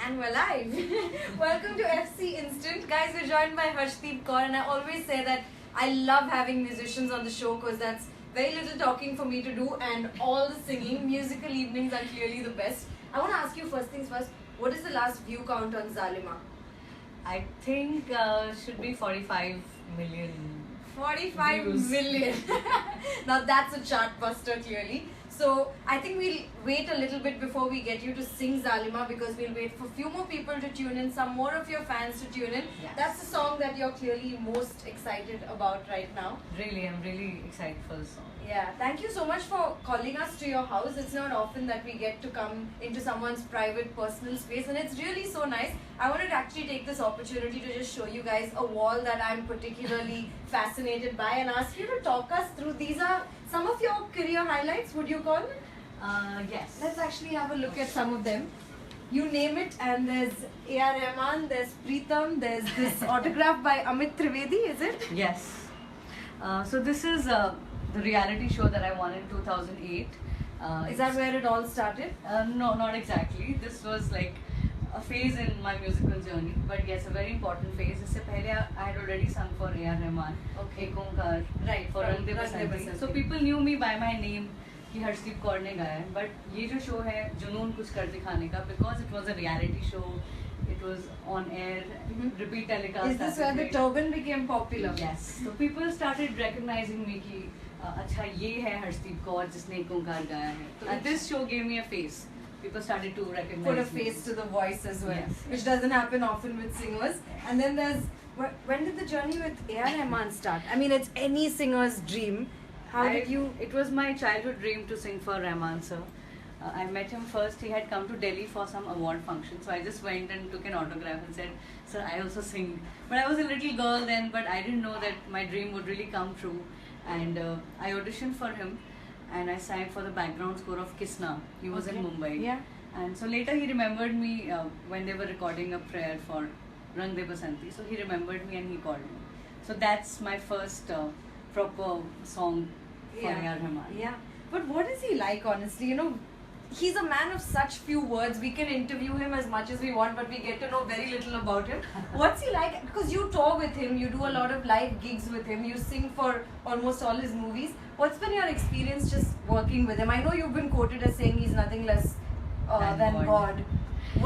And we're live. Welcome to FC Instant. Guys, we're joined by Harshdeep Kaur, and I always say that I love having musicians on the show because that's very little talking for me to do and all the singing. Musical evenings are clearly the best. I want to ask you first things first, what is the last view count on Zalima? I think should be 45 million. 45 views. million. Now that's a chart buster clearly. So I think we'll wait a little bit before we get you to sing Zalima because we'll wait for a few more people to tune in, some more of your fans to tune in. Yes. That's the song that you're clearly most excited about right now. Really, I'm really excited for the song. Yeah, thank you so much for calling us to your house. It's not often that we get to come into someone's private, personal space, and it's really so nice. I wanted to actually take this opportunity to just show you guys a wall that I'm particularly fascinated by and ask you to talk us through. These are some of your career highlights, would you call it? Yes. Let's actually have a look at some of them. You name it, and there's A.R. Rahman, there's Preetham, there's this autograph by Amit Trivedi, is it? Yes. So this is the reality show that I won in 2008. Is that where it all started? No, not exactly. This was like a phase in my musical journey, but yes, a very important phase. इससे पहले I had already sung for A.R. Rahman, Okay. एक ओंकार, Right, for from Rang De Rang De Basanti. Basanti. So people knew me by my name कि हर्षदीप कौर ने गाया है. But ये जो show है जुनून कुछ कर दिखाने का, because it was a reality show, it was on air, repeat telecast. Is this where the turban became popular? Yes. So people started recognizing me कि अच्छा ये है हर्षदीप कौर जिसने एक ओंकार गाया है. So this show gave me a face. People started to recognize Put a me. face to the voice as well, Yes. which doesn't happen often with singers. And then there's, when did the journey with A.R. Rahman start? I mean, it's any singer's dream. How did you? It was my childhood dream to sing for Rahman sir. I met him first. He had come to Delhi for some award function, so I just went and took an autograph and said, "Sir, I also sing." But I was a little girl then, but I didn't know that my dream would really come true. And I auditioned for him, and I sang for the background score of Kisna. He was in Okay. Mumbai. Yeah. And so later he remembered me when they were recording a prayer for Rang De Basanti. So he remembered me and he called me. So that's my first proper song for Yeah. A.R. Rahman. Yeah. But what is he like, honestly? You know, he's a man of such few words. We can interview him as much as we want, but we get to know very little about him. What's he like? Because you tour with him, you do a lot of live gigs with him, you sing for almost all his movies. What's been your experience just working with him? I know you've been quoted as saying he's nothing less than God.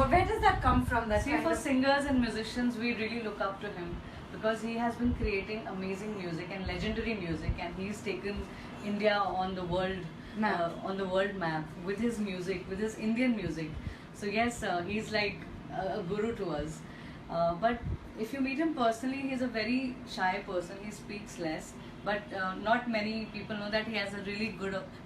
Where does that come from? That See, kind for of singers and musicians, we really look up to him because he has been creating amazing music and legendary music, and he's taken India on the world map with his music, with his Indian music. So yes, he's like a guru to us. But if you meet him personally, he's a very shy person. He speaks less, but not many people know that he has a really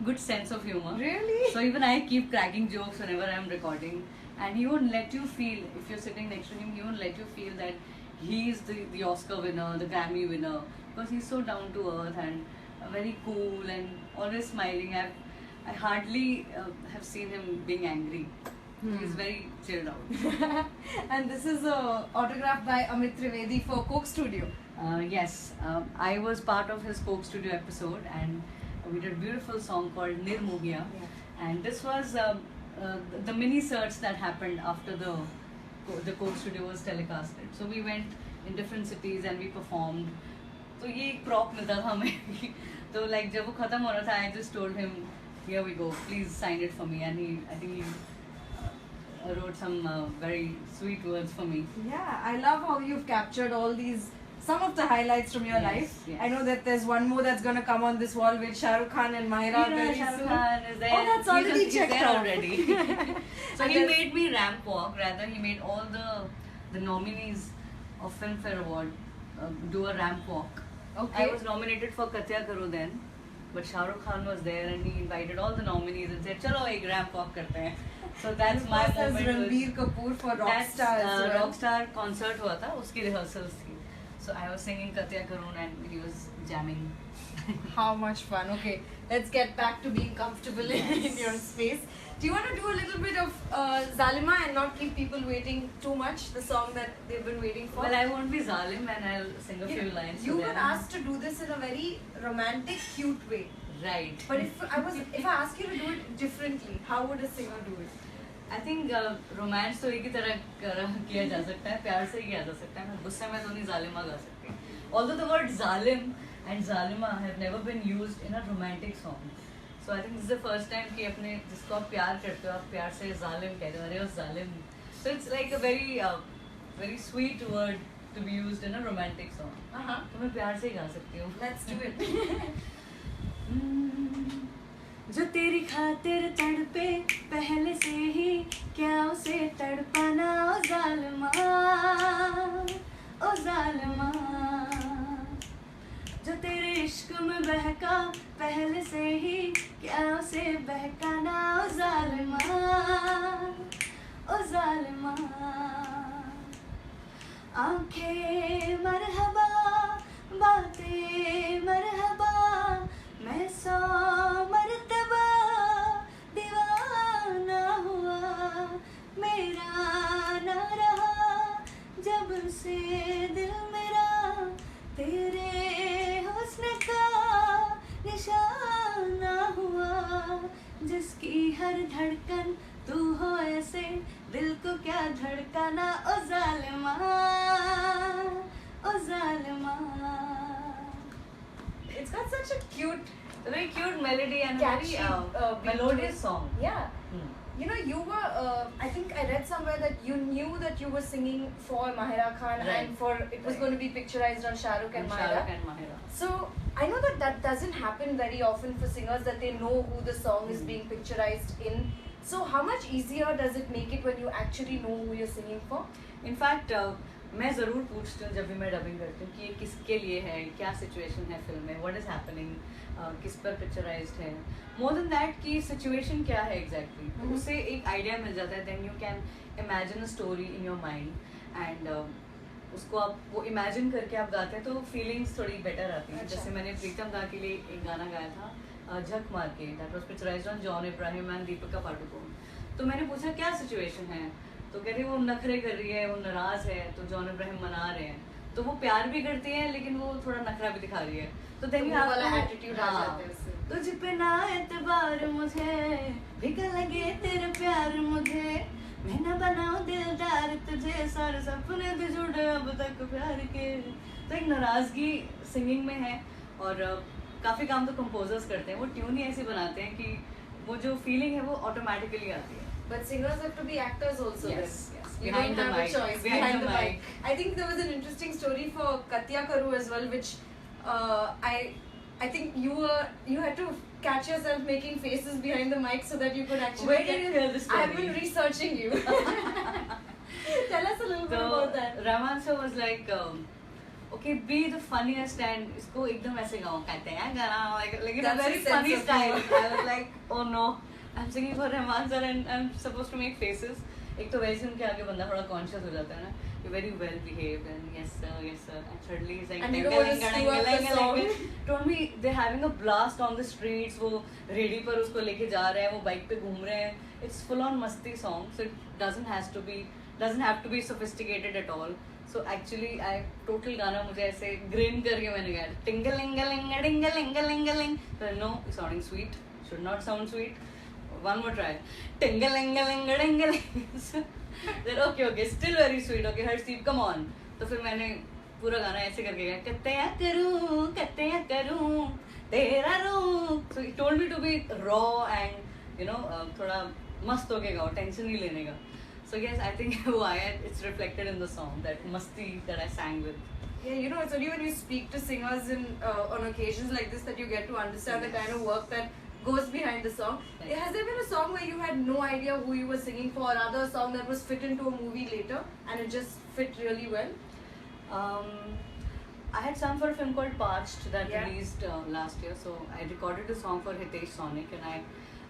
good sense of humor. Really? So even I keep cracking jokes whenever I'm recording, and he won't let you feel, if you're sitting next to him, he won't let you feel that he is the Oscar winner, the Grammy winner, because he's so down to earth and very cool and always smiling. I hardly have seen him being angry. He's very chilled out. And this is a autograph by Amit Trivedi for Coke Studio. Yes, I was part of his Coke Studio episode, and we did a beautiful song called Nirmohiya. Yeah. And this was the mini search that happened after the Coke Studio was telecasted. So we went in different cities and we performed. तो ये एक prop मिलता था हमें. तो like जब वो खत्म हो रहा था, I just told him, here we go, please sign it for me. And I think he wrote some very sweet words for me. Yeah, I love how you've captured all these, some of the highlights from your Yes, life. yes. I know that there's one more that's gonna come on this wall with Shah Rukh Khan and Mahira very Shah soon. Rukh Khan is there. Oh, that's already he's checked there out. already. So And he there's- made me ramp walk. Rather, he made all the nominees of Filmfare Award do a ramp walk. Okay. I was nominated for Katya Karo then, but Shah Rukh Khan was there and he invited all the nominees and said, "Chalo, ek ramp walk karte hain." So that's And my of course, there's moment. Ranbir Kapoor for That's Rockstar as well. Rockstar concert हुआ था, उसकी rehearsals थी. So I was singing Katya Karun and he was jamming. How much fun. Okay, let's get back to being comfortable in your space. Do you want to do a little bit of Zalima and not keep people waiting too much? The song that they've been waiting for. Well, I won't be Zalim and I'll sing a few lines. You to were them. asked to do this in a very romantic, cute way. Right. But if I ask you to do it differently, how would a singer do it? I think romance तो एक ही तरह किया जा सकता है, प्यार से ही किया जा सकता है. मैं गुस्से में तो नहीं जालिमा गा सकती. Although the word zalim and zalima have never been used in a romantic song. So I think this is the first time कि अपने जिसको आप प्यार करते हो आप प्यार से जालिम कहते हो, अरे वो जालिम. So it's like a very sweet word to be used in a romantic song. तो मैं प्यार से ही गा सकती हूँ. Let's do it. जो तेरी खातिर तड़पे पहले से ही क्या उसे तड़पाना ओ जालिमा, ओ जालिमा. जो तेरे इश्क में बहका पहले से ही क्या उसे बहकाना ओ जालिमा, ओ जालिमा. आंखें मरहबा बातें मरहबा, मैं 100 मरतबा दीवाना हुआ. मेरा ना रहा जब से दिल मेरा तेरे हुस्न का निशाना हुआ. जिसकी हर धड़कन तू हो ऐसे दिल को क्या धड़काना ओ जालिमा, ओ जालिमा. It's got such a very cute melody and catchy, very melodious song. Yeah. You know, you were, I think I read somewhere that you knew that you were singing for Mahira Khan, Right. and it was Right. going to be picturized on Shah Rukh and Mahira. Shahrukh and Mahira. So I know that doesn't happen very often for singers, that they know who the song is being picturized in. So how much easier does it make it when you actually know who you're singing for? In fact, मैं ज़रूर पूछती हूँ जब भी मैं dubbing करती हूँ कि ये किसके लिए है, क्या सिचुएशन है फिल्म में, व्हाट इज़ हैपनिंग, किस पर पिक्चराइज्ड है. मोर देन दैट कि सिचुएशन क्या है एग्जैक्टली, तो उससे एक आइडिया मिल जाता है. Then you can imagine a story in your mind and उसको आप वो इमेजिन करके आप गाते हैं तो फीलिंग्स थोड़ी बेटर आती हैं. अच्छा. जैसे मैंने प्रीतम दा के लिए एक गाना गाया था झक मार के, that was picturised on John Ibrahim and Deepika Padukone. तो मैंने पूछा क्या सिचुएशन है, तो कह रही वो नखरे कर रही है, वो नाराज है, तो जॉन इब्राहिम मना रहे हैं. तो वो प्यार भी करती है लेकिन वो थोड़ा नखरा भी दिखा रही है. तो देन वो वाला attitude आ जाता है उससे. तुझ पे ना एतबार मुझे, बिक लगे तेरा प्यार मुझे, मैं ना बनाऊं दिलदार तुझे, सारे सपने थे जुड़े अब तक प्यार के. तो एक नाराजगी सिंगिंग में है. और काफ़ी काम तो कंपोजर्स करते हैं, वो ट्यून ही ऐसी बनाते हैं कि वो जो फीलिंग है वो ऑटोमेटिकली आती है. But singers have to be actors also. Yes, then. yes. You Behind don't the have mic. a choice. Behind the mic. mic. I think there was an interesting story for Katya Karu as well, which I think you had to catch yourself making faces behind the mic so that you could actually. Where did you hear this story? I've been researching you. Tell us a little bit about that. Rahman sir was like, okay, be the funniest and इसको एकदम ऐसे गाओ कहते हैं गाना, like in a That's very his sense funny of style. humor. I was like, oh no, I'm singing for Rahman sir and I'm supposed to make faces. एक तो वैसे उनके आगे बंदा थोड़ा conscious हो जाता है ना. You're very well behaved and yes sir, and suddenly he's like And you don't want to screw up the song. told me they're having a blast on the streets. वो रेडी पर उसको लेके जा रहे हैं, वो बाइक पे घूम रहे हैं. It's full on मस्ती song, so it doesn't have to be sophisticated at all. So actually I total गाना मुझे ऐसे grin करके मैंने गाया, टिंगलिंगलिंग डिंगलिंगलिंगलिंग. So no, it's sounding sweet, should not sound sweet. One more try, टिंगलिंगलिंग डिंगलिंग. Then okay, still very sweet. Okay, Harshdeep, come on. तो फिर मैंने पूरा गाना ऐसे करके गाया, कत्ते या करूँ तेरा रूप. So he told me to be raw and थोड़ा मस्त होके गाओ, टेंशन नहीं लेने का. So yes, I think वो आया, it's reflected in the song, that masti that I sang with. Yeah, it's only when you speak to singers on occasions like this that you get to understand the kind of work that goes behind the song. Right. Has there been a song where you had no idea who you were singing for, or rather a song that was fit into a movie later and it just fit really well? I had sung for a film called Parched that Yeah. released last year. So I recorded a song for Hitesh Sonic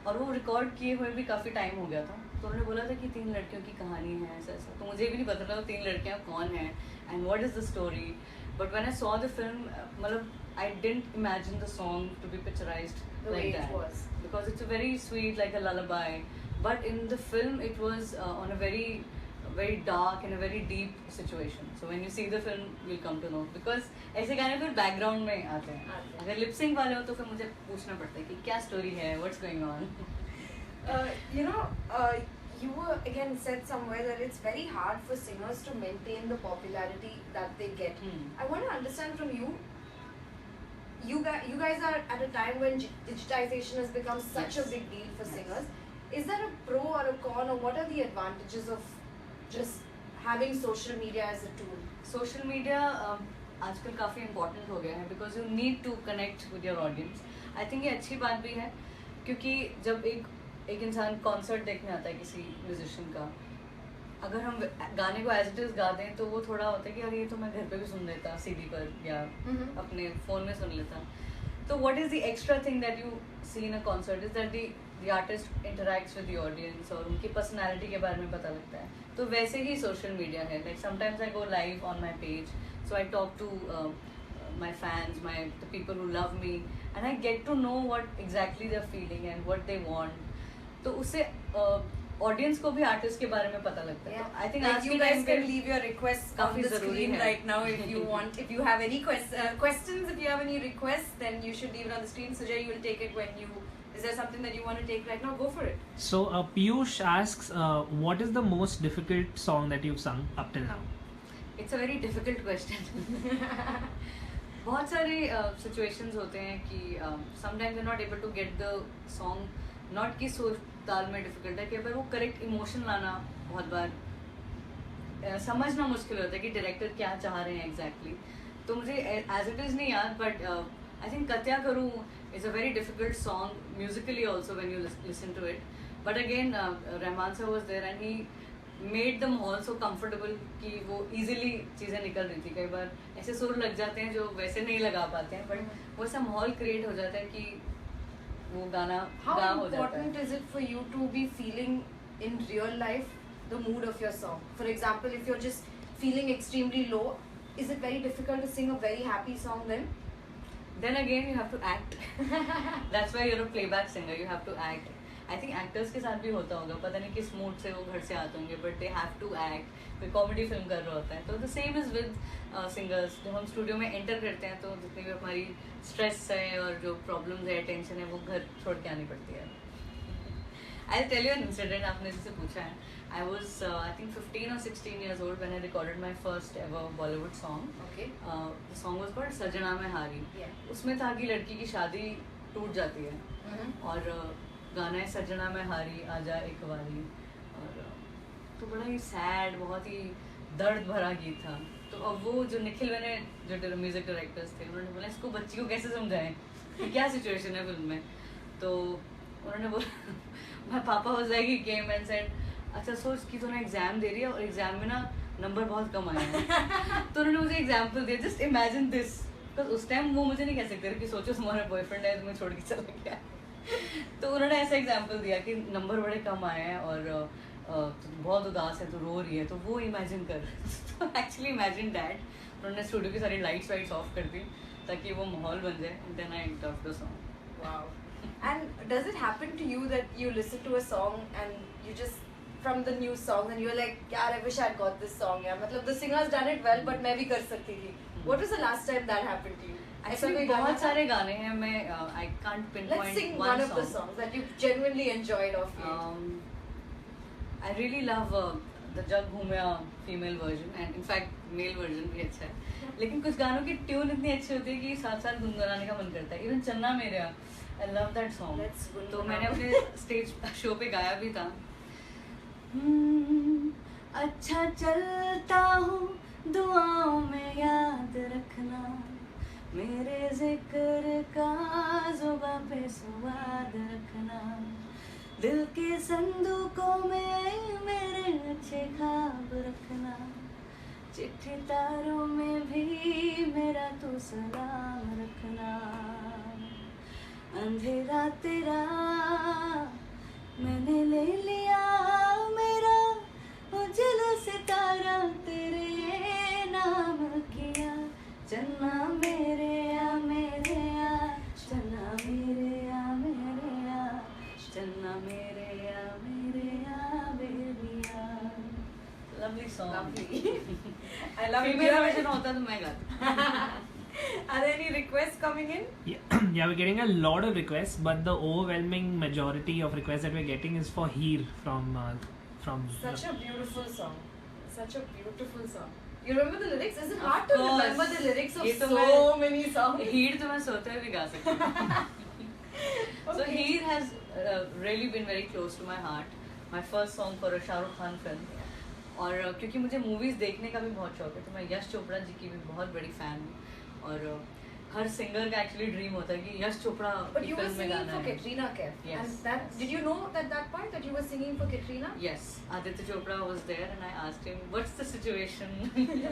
और वो record किए हुए भी काफ़ी time हो गया था. तो उन्होंने बोला था कि 3 लड़कियों की कहानी है ऐसा ऐसा. तो मुझे भी नहीं पता था 3 लड़कियाँ कौन हैं and what is the story. But when I saw the film, मतलब I didn't imagine the song to be picturized The like way it that. was. Because it's a very sweet, like a lullaby. But in the film, it was on a very dark and a very deep situation. So when you see the film, you'll come to know. Because ऐसे गाने फिर background में आते हैं. अगर lip sync वाले हो तो फिर मुझे पूछना पड़ता है कि क्या story है, what's going on. you were again said somewhere that it's very hard for singers to maintain the popularity that they get. I want to understand from you. You guys are at a time when digitization has become such a big deal for singers. Is that a pro or a con, or what are the advantages of just having social media as a tool? Social media आजकल काफ़ी important हो गया है because you need to connect with your audience. I think ये अच्छी बात भी है क्योंकि जब एक इंसान कॉन्सर्ट देखने आता है किसी म्यूजिशियन का, अगर हम गाने को एज इट इज गा दें तो वो थोड़ा होता है कि यार ये तो मैं घर पे भी सुन लेता सीडी पर या अपने फ़ोन में सुन लेता. तो what is the extra thing that you see in a concert is that the artist interacts with the audience और उनकी पर्सनैलिटी के बारे में पता लगता है. तो वैसे ही सोशल मीडिया है. Like sometimes I go live on my page, so I talk to my fans, the people who love me, and I get to know what exactly they're feeling and what they want. तो उससे audience को भी artist के बारे में पता लगता है. आई थिंक आज you guys can leave your requests on the screen right now if you want. If you have any questions, if you have any requests, then you should leave it on the screen. Sujay, you will take it when you. Is there something that you want to take right now? Go for it. So Piyush asks, what is the most difficult song that you've sung up till now? It's a very difficult question. बहुत सारे situations होते हैं कि sometimes you not able to get the song, not कि सुर ताल में difficult है कि पर वो करेक्ट इमोशन लाना बहुत बार समझना मुश्किल होता है कि डायरेक्टर क्या चाह रहे हैं एग्जैक्टली. तो मुझे एज इट इज़ नहीं याद, but I think Katiya Karun is a very difficult song musically also when you listen to it. But again Rahman sir was there and he made them all so comfortable कि वो easily चीज़ें निकल रही थी. कई बार ऐसे सुर लग जाते हैं जो वैसे नहीं लगा पाते हैं, बट वो ऐसा माहौल क्रिएट हो जाता है कि वो गाना गा हो जाता है. How important is it for you to be feeling in real life the mood of your song? For example, if you're just feeling extremely low, is it very difficult to sing a very happy song then? Then again, you have to act. That's why you're a playback singer. You have to act. I think actors के साथ भी होता होगा, पता नहीं किस mood से वो घर से आते होंगे, but they have to act. कोई कॉमेडी फिल्म कर रहा होता है. तो the same is with singers. जब हम स्टूडियो में एंटर करते हैं तो जितनी भी हमारी स्ट्रेस है और जो प्रॉब्लम्स है, टेंशन है, वो घर छोड़ के आनी पड़ती है. I tell you an incident. आपने जिससे पूछा है, I was I think 15 or 16 years old when I recorded my first ever Bollywood song. Okay. The song was called सजना में हारी. उसमें था कि लड़की की शादी टूट जाती है और गाना है सजना में हारी आजा एक बारी. और तो बड़ा ही सैड, बहुत ही दर्द भरा गीत था. तो अब वो जो निखिल मैंने जो म्यूजिक डायरेक्टर्स थे, उन्होंने बोला इसको बच्ची को कैसे समझाएं कि क्या सिचुएशन है फिल्म में. तो उन्होंने बोला माय पापा was like he came and said अच्छा सोच कि तूने एग्जाम दे रही है और एग्जाम में ना नंबर बहुत कम आए हैं. तो उन्होंने मुझे एग्जाम्पल दिया, जस्ट इमेजिन दिस. बिकॉज उस टाइम वो मुझे नहीं कह सकते कि सोचो तुम्हारा बॉयफ्रेंड है तुम्हें छोड़ के चला गया. तो उन्होंने ऐसा एग्जाम्पल दिया कि नंबर बड़े कम आए हैं और बहुत उदास है तो रो रही है, तो वो इमेजिन कर. तो एक्चुअली इमेजिन दैट. उन्होंने स्टूडियो की सारी लाइट्स वाइट्स ऑफ कर दी ताकि वो माहौल बन जाए. Then I talk the song. Wow. And does it happen to you that you listen to a song and you just from the new song and you're like yaar I wish I had got this song. Yeah, मतलब the singer's done it well but मैं भी कर सकती थी. What was the last time that happened to you? Actually बहुत सारे गाने हैं. मैं I can't pinpoint Let's sing one of the songs that you genuinely enjoyed of it. I really love the Jag Ghoomeya female version and in fact male version भी अच्छा है. लेकिन कुछ गानों की ट्यून इतनी अच्छी होती है कि साथ साथ गुनगुनाने का मन करता है. इवन चन्ना मेरे आई लव दैट सॉन्ग. तो मैंने अपने स्टेज शो पे गाया भी था. अच्छा चलता हूँ दुआओं में याद रखना, मेरे जिक्र का जुबां पे स्वाद रखना, दिल के संदूकों में मेरे अच्छे ख्वाब रखना, चिट्ठी तारों में भी मेरा तो सलाम रखना, अंधेरा तेरा मैंने ले लिया मेरा, उजला सितारा तेरे नाम किया, चन्ना मेरे आ मेरे आ, चन्ना मेरे आ मेरे आ, चन्ना मेरे आ मेरे आ बेबिया. Lovely song. Lovely. I love it. Female version होता तो मैं गाती. Are there any requests coming in? Yeah, we're getting a lot of requests, but the overwhelming majority of requests that we're getting is for Heer from from. Such a beautiful song. Such a beautiful song. You remember the lyrics? Is it hard Of to course. remember the lyrics of ये तो so many songs? हीर तो मैं सोते हुए भी गा सकती हूँ. So Okay. Heer has really been very close to my heart. My first song for a Shah Rukh Khan film. और क्योंकि मुझे मूवीज देखने का भी बहुत शौक है तो मैं यश चोपड़ा जी की भी बहुत बड़ी फैन हूँ और हर सिंगर का एक्चुअली ड्रीम होता है कि यश चोपड़ा But की you were फिल्म में singing गाना for है. Katrina Kaif. Yes, And that, yes. did you know that part that you were singing for Katrina? Yes, Aditya Chopra was there and I asked him what's the situation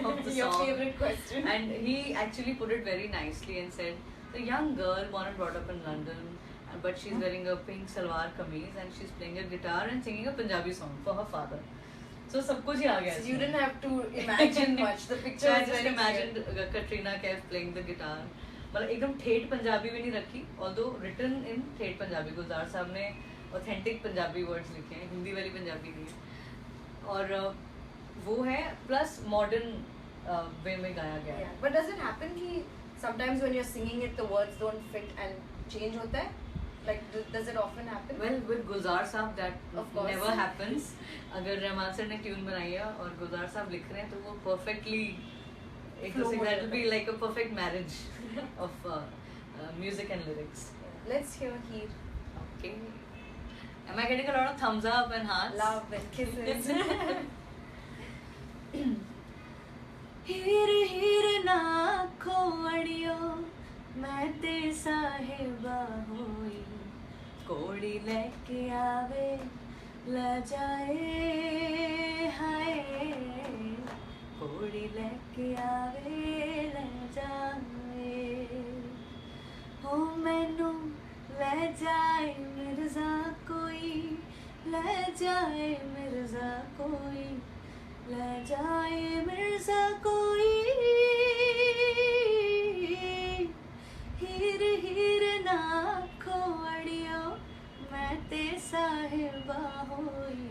of the Your song. favorite question. And he actually put it very nicely and said, the young girl born and brought up in London, but she's wearing a pink salwar kameez and she's playing a guitar and singing a Punjabi song for her father. So सब कुछ ही आ गया. So you didn't have to imagine much. The picture So I was just very imagined clear. Katrina Kaif playing the guitar. मतलब एकदम ठेठ पंजाबी भी नहीं रखी, although written in ठेठ पंजाबी. गुलजार साहब ने authentic पंजाबी words लिखे हैं, हिंदी वाली पंजाबी नहीं है. और वो है plus modern way में गाया गया है. Yeah. But does it happen कि sometimes when you're singing it, the words don't fit and change होता है? Like, does it often happen? Well, with Gulzar साहब that Of course. never happens. अगर Rahman sir ने ट्यून बनाई है और गुलजार साहब लिख रहे हैं तो वो perfectly एक Flow दूसरे हो that जाता will be like a perfect marriage of music and lyrics. Let's hear Heer. Okay. Am I getting a lot of thumbs up and hearts? Love and kisses. हीर हीर ना खोड़ियो मैं ते साहिबा होई कोड़ी लेके आवे ले जाए हाय कोड़ी लेके आवे ले जाए हो मैनू ले जाए मिर्जा कोई ले जाए मिर्जा कोई ले जाए मिर्जा कोई हीर हीर ना खोड़ियो मैं ते साहिबा होई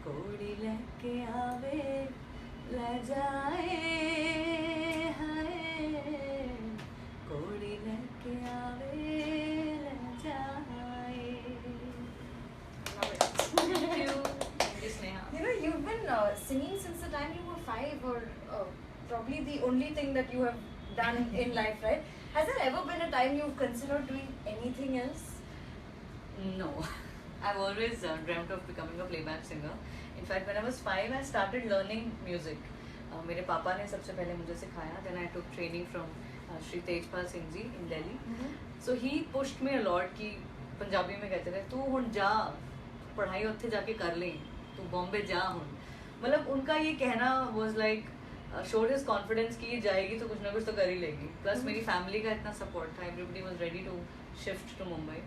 कोड़ी लेके आवे ले जाए हाय कोड़ी लेके आवे ले जाए. Thank you. Thank you, Sneha. You know, you've been singing since the time you were 5, or probably the only thing that you have done in life, right? Has there ever been a time you've considered doing anything else? No. I've always dreamt of becoming a playback singer. In fact, when I was 5, I started learning music. मेरे पापा ने सबसे पहले मुझे सिखाया. Then I took training from Shri Tejpal Singh ji in Delhi. So he pushed me a lot कि पंजाबी में कहते थे तू हुन जा पढ़ाई उत्थे जाके कर ले तू बॉम्बे जा हुन. मतलब उनका ये कहना was like showed his confidence कि ये जाएगी तो कुछ ना कुछ तो कर ही लेगी. Plus मेरी family का इतना support था. Everybody was ready to shift to Mumbai.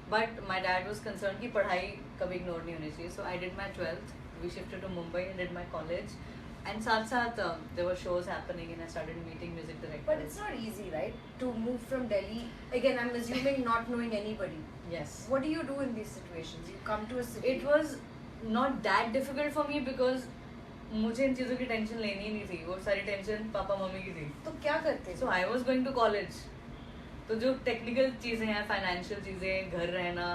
But my dad was concerned कि पढ़ाई कभी ignore नहीं होनी चाहिए. So I did my 12th. We shifted to Mumbai and did my college. And साथ साथ there were shows happening and I started meeting music directors. But it's not easy, right? To move from Delhi. Again, I'm assuming not knowing anybody. Yes. What do you do in these situations? You come to a city. It was not that difficult for me because मुझे इन चीज़ों की tension लेनी ही नहीं थी. वो सारी tension papa mummy की थी. तो क्या करते? So I was going to college. तो जो टेक्निकल चीज़ें हैं, फाइनेंशियल चीज़ें, घर रहना,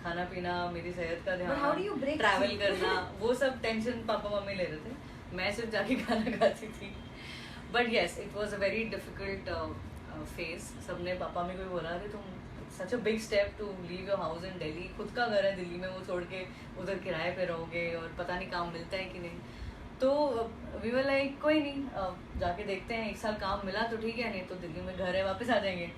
खाना पीना, मेरी सेहत का ध्यान, But how do you break travel through? करना, वो सब टेंशन पापा मम्मी ले रहे थे. मैं सिर्फ जाके खाना खाती थी. But yes, it was a very difficult phase. सबने पापा मम्मी को भी बोला अरे तुम such a big step to leave your house in Delhi. खुद का घर है दिल्ली में, वो छोड़ के उधर किराए पे रहोगे और पता नहीं काम मिलता है कि नहीं. तो we were like कोई नहीं, जाके देखते हैं. 1 साल काम मिला तो ठीक है, नहीं तो दिल्ली में घर है वापस आ जाएंगे.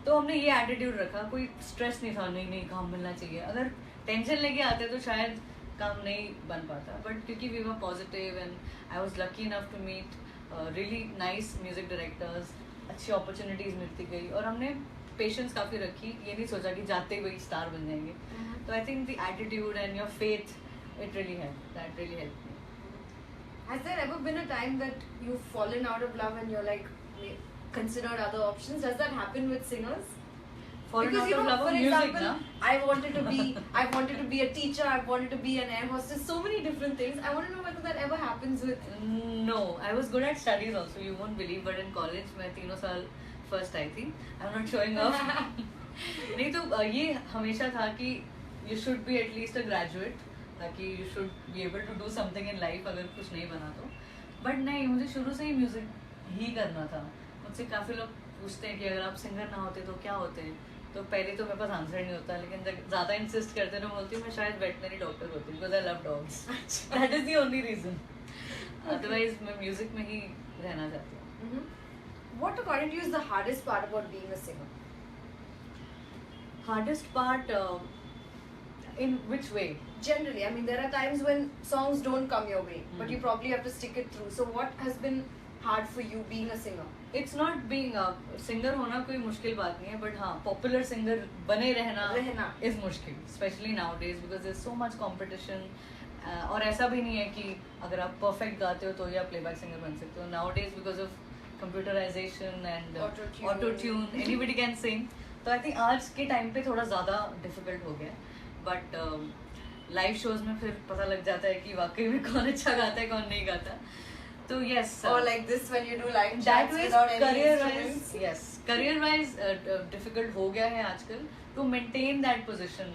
तो हमने ये एटीट्यूड रखा. कोई स्ट्रेस नहीं था, नहीं नहीं काम मिलना चाहिए. अगर टेंशन लेके आते तो शायद काम नहीं बन पाता. बट क्योंकि we were positive and I was lucky enough to meet really nice music directors, अच्छी अपॉर्चुनिटीज़ मिलती गई और हमने पेशेंस काफ़ी रखी. ये नहीं सोचा कि जाते हुए स्टार बन जाएंगे. तो I think the attitude and your faith it really help, that really help me. Has there ever been a time that you've fallen out of love and you're like considered other options? Does that happen with singers? Fallen Because out you of know, love for of music, example, na? I wanted to be a teacher, I wanted to be an air hostess, so many different things. I want to know whether that ever happens with. No, I was good at studies also. You won't believe, but in college मैं 3 साल first आई थी. I'm not showing off. नहीं तो ये हमेशा था कि you should be at least a graduate. ताकि you should be able to do something in life अगर कुछ नहीं बना तो. But नहीं, मुझे शुरू से ही म्यूजिक ही करना था. मुझसे काफ़ी लोग पूछते हैं कि अगर आप सिंगर ना होते तो क्या होते. तो पहले तो मेरे पास आंसर नहीं होता, लेकिन जब ज़्यादा इंसिस्ट करते तो बोलती हूँ मैं शायद वेटनरी डॉक्टर होती, because I love dogs. That is the only reason. Otherwise मैं म्यूजिक में ही रहना चाहती हूँ. What according to you is the hardest part about being a singer? Hardest part in which way? Generally, I mean, there are times when songs don't come your way, but you Hmm. probably have to stick it through. So, what has been hard for you being a singer? It's not being a singer होना कोई मुश्किल बात नहीं है, but हाँ popular singer बने रहना is मुश्किल, especially nowadays because there's so much competition. और ऐसा भी नहीं है कि अगर आप perfect गाते हो तो ही आप playback singer बन सकते हो. Nowadays because of computerization and auto-tune, anybody can sing. तो आई थिंक आज के टाइम पे थोड़ा ज़्यादा डिफिकल्ट हो गया, बट लाइव शोज में फिर पता लग जाता है कि वाकई में कौन अच्छा गाता है कौन नहीं गाता. तो yes, Or like this when you do live that chats wise without any career instruments? Wise, yes career wise difficult हो गया है आजकल to maintain that position,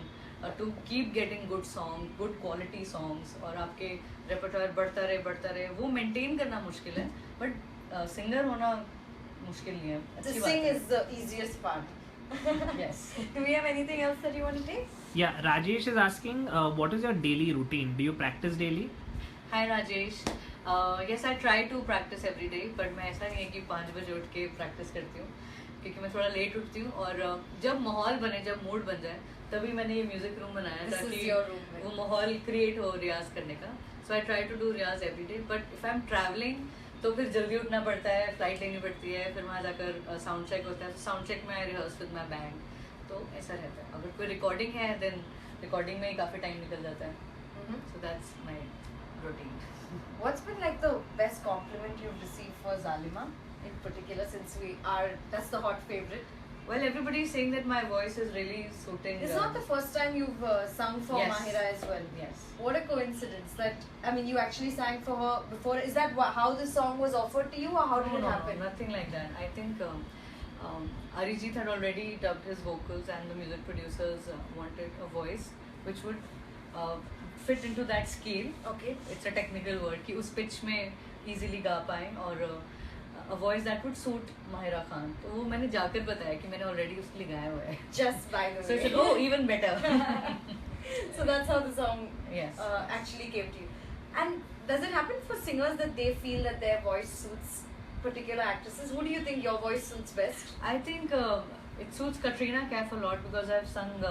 to keep getting good song, good quality songs, और आपके रेpertoire बढ़ता रहे वो maintain करना मुश्किल है, बट सिंगर होना मुश्किल नहीं है. The अच्छी बात sing है. is the easiest part. Yes. Do we have anything else that you want to take? Yeah, Rajesh is asking, what is your daily routine? Do you practice daily? Hi Rajesh. Yes, I try to practice every day, but मैं ऐसा नहीं है कि 5 बजे उठ के practice करती हूँ, क्योंकि मैं थोड़ा लेट उठती हूँ, और जब माहौल बने, जब मूड बन जाए, तभी मैंने ये म्यूजिक रूम बनाया This is ताकि your room, right? वो माहौल क्रिएट हो रियाज करने का. So I try to do riyaz every day, but if I am travelling तो फिर जल्दी उठना पड़ता है, फ्लाइट लेनी पड़ती है, फिर वहाँ जाकर साउंड चेक होता है, तो साउंड चेक में आई रिहर्स विद माई बैंड. तो ऐसा रहता है. अगर कोई रिकॉर्डिंग है देन रिकॉर्डिंग में ही काफ़ी टाइम निकल जाता है. So that's my routine. What's been like the best compliment you've received for Zalima in particular, since that's the hot favorite? Well, everybody is saying that my voice is really suiting. It's not the first time you've sung for Yes. Mahira as well. Yes. What a coincidence that, I mean, you actually sang for her before. Is that how the song was offered to you, or how did it happen? No, nothing like that. I think Arijit had already dubbed his vocals, and the music producers wanted a voice which would fit into that scale. Okay. It's a technical word कि उस pitch में easily गा पाएं, और a voice that would suit Mahira Khan. तो वो मैंने जाकर बताया कि मैंने already उसके लिए गाया हुआ है. Just by the way. So I said, oh, even better. So that's how the song Yes. actually came to you. And does it happen for singers that they feel that their voice suits particular actresses? Who do you think your voice suits best? I think it suits Katrina Kaif a lot because I've sung a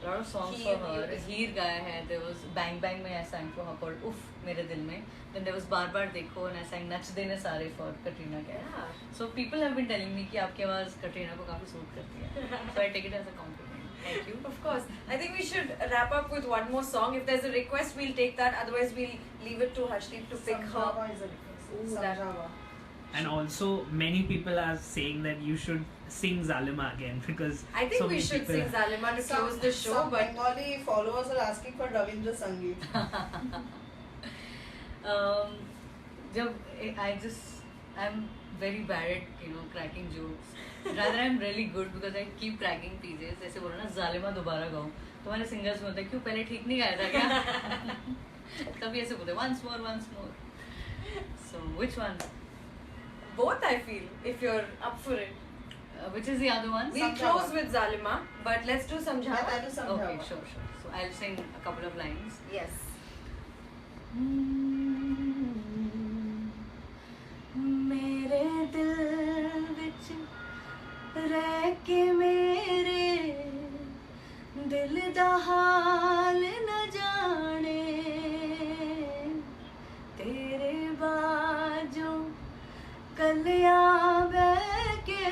lot of songs Heer, for her. Heer गाया है. There was Bang Bang में I sang for her called Uff मेरे दिल में. Then there was बार बार देखो and I sang नच देने सारे for Katrina Kaif. Yeah. So people have been telling me कि आपकी आवाज़ कटरीना को काफी सूट करती है. So I take it as a compliment. Thank you. Of course. I think we should wrap up with one more song. If there's a request, we'll take that. Otherwise, we'll leave it to Harshdeep to pick her. Samjava is a request. Ooh, that- Samjava. And also, many people are saying that you should sing Zalima again because I think so we many should people sing Zalima to close the show, Some but Bengali followers are asking for Ravindra Sangeet. I'm very bad at cracking jokes. Rather I'm really good because I keep cracking pieces. जैसे बोलो ना जालिमा दोबारा गाओ, तो हमारे singers बोलते हैं क्यों पहले ठीक नहीं गाया था क्या? तभी ऐसे बोलते once more. So which one? both I feel, if you're up for it. Which is the other one? We'll Samjava. close with Zalima, but let's do Let Samjava. I do Samjava. Okay, sure. So I'll sing a couple of lines. Yes. मेरे दिल विच रह के मेरे दिल दा हाल न जाने तेरे बाजों कलिया बह के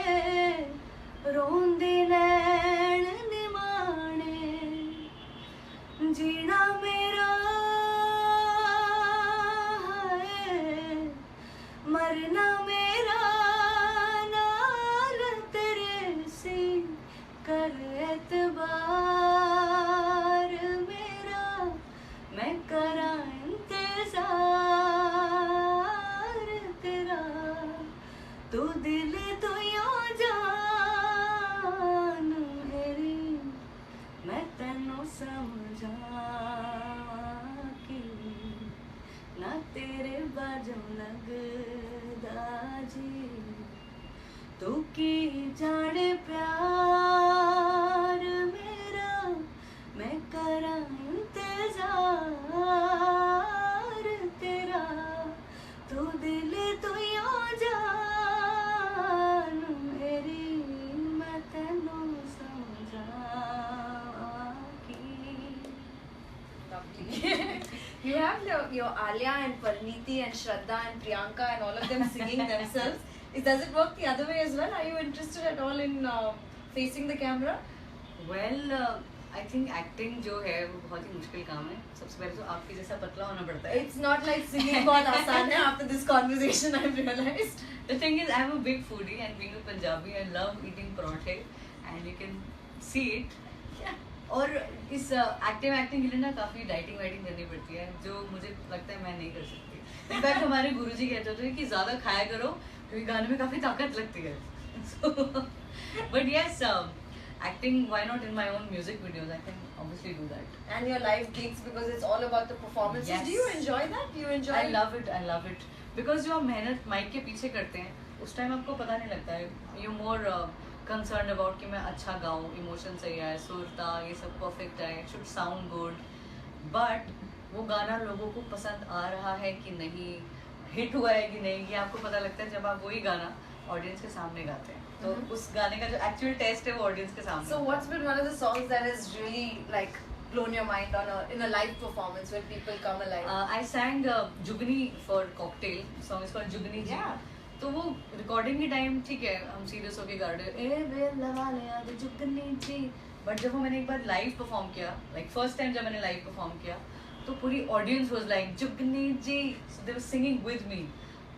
रोंदे नैन निमाने जीना मेरा है मरना मेरा नाल तेरे सी कर एतबार मेरा मैं करा इंतजार तेरा तू दिल तो या जान मेरी मैं तेनों समझा जी तू की जाने प्यार मेरा मैं करा इंतजार तेरा तू दिल तू यो जान मेरी मैं तेनू समझाकी. You have your Alia and Parneeti and Shraddha and Priyanka and all of them singing themselves. Does it work the other way as well? Are you interested at all in facing the camera? Well, I think acting जो है वो बहुत ही मुश्किल काम है. सबसे पहले तो आपके जैसा पतला होना पड़ता है. It's not like singing बहुत आसान है. After this conversation, I've realized. The thing is, I'm a big foodie and being a Punjabi, I love eating parathe and you can see it. Yeah. और इस एक्टिंग के लिए ना काफ़ी dieting वाइटिंग करनी पड़ती है जो मुझे लगता है मैं नहीं कर सकती. इनफैक्ट हमारे गुरुजी कहते होते हैं कि ज़्यादा खाया करो क्योंकि गाने में काफ़ी ताकत लगती है. But yes acting, why not in my own music videos? I can obviously do that. And your live gigs because it's all about the performances. Yes. Do you enjoy that? Do you enjoy? I love it. Because जो आप मेहनत mic के पीछे करते हैं उस time आपको पता नहीं लगता है. You more concerned about कि मैं अच्छा गाऊँ, इमोशन सही आए, सुरता ये सब परफेक्ट आए, it should sound good. But वो गाना लोगों को पसंद आ रहा है कि नहीं, हिट हुआ है कि नहीं, ये आपको पता लगता है जब आप वही गाना ऑडियंस के सामने गाते हैं. तो उस गाने का जो एक्चुअल टेस्ट है वो ऑडियंस के सामने. So what's been one of the songs that has really like blown your mind in a live performance when people come alive? I sang Jugni for Cocktail. The song is called Jugni Ji. Yeah. तो वो recording के time ठीक है हम serious होके गा रहे ए bell लगा ले आज जुगनी जी. बट जब वो मैंने एक बार लाइव परफॉर्म किया, लाइक फर्स्ट टाइम जब मैंने लाइव परफॉर्म किया तो पूरी audience was like Jugni ji, they were singing with me.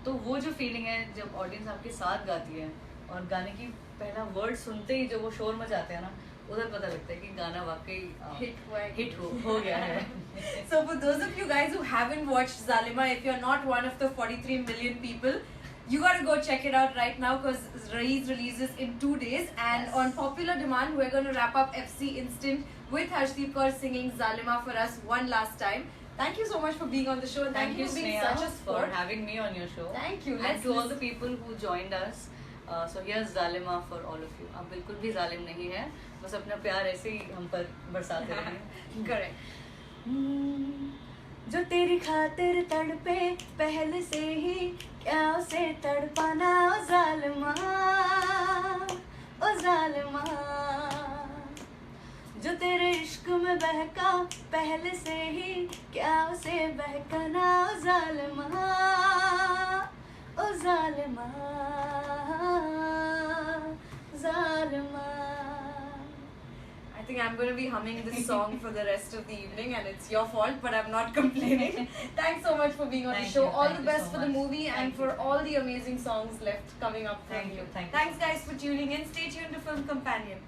तो वो जो फीलिंग है जब ऑडियंस आपके साथ गाती है और गाने की पहला वर्ड सुनते ही जो वो शोर मचाते हैं ना, उधर पता लगता है कि गाना वाकई हिट हो गया है. So for those of you guys who haven't watched Zalima, if you're not one of the 43 million people, you gotta go check it out right now because Raees releases in 2 days. And Yes. on popular demand, we're going to wrap up FC Instant with Harshdeep Kaur singing Zalima for us one last time. Thank you so much for being on the show. Thank you for being Sneha such a for sport. having me on your show. Thank you. And to all the people who joined us. So here's Zalima for all of you. आप बिल्कुल भी जालिम नहीं है, बस अपना प्यार ऐसे ही हम पर बरसाते रहें. Correct. जो तेरी खातिर तड़पे पहले से ही क्या उसे तड़पाना ओ जालिमा, ओ जालिमा. जो तेरे इश्क में बहका पहले से ही क्या उसे बहकाना ओ जालिमा, ओ जालिमा, जालिमा. I think I'm going to be humming this song for the rest of the evening, and it's your fault, but I'm not complaining. Thanks so much for being on the Thank show. you, All thank the you best so for the much. movie and Thank for you. all the amazing songs left coming up from Thank you, thank you Thanks so guys for tuning in. Stay tuned to Film Companion.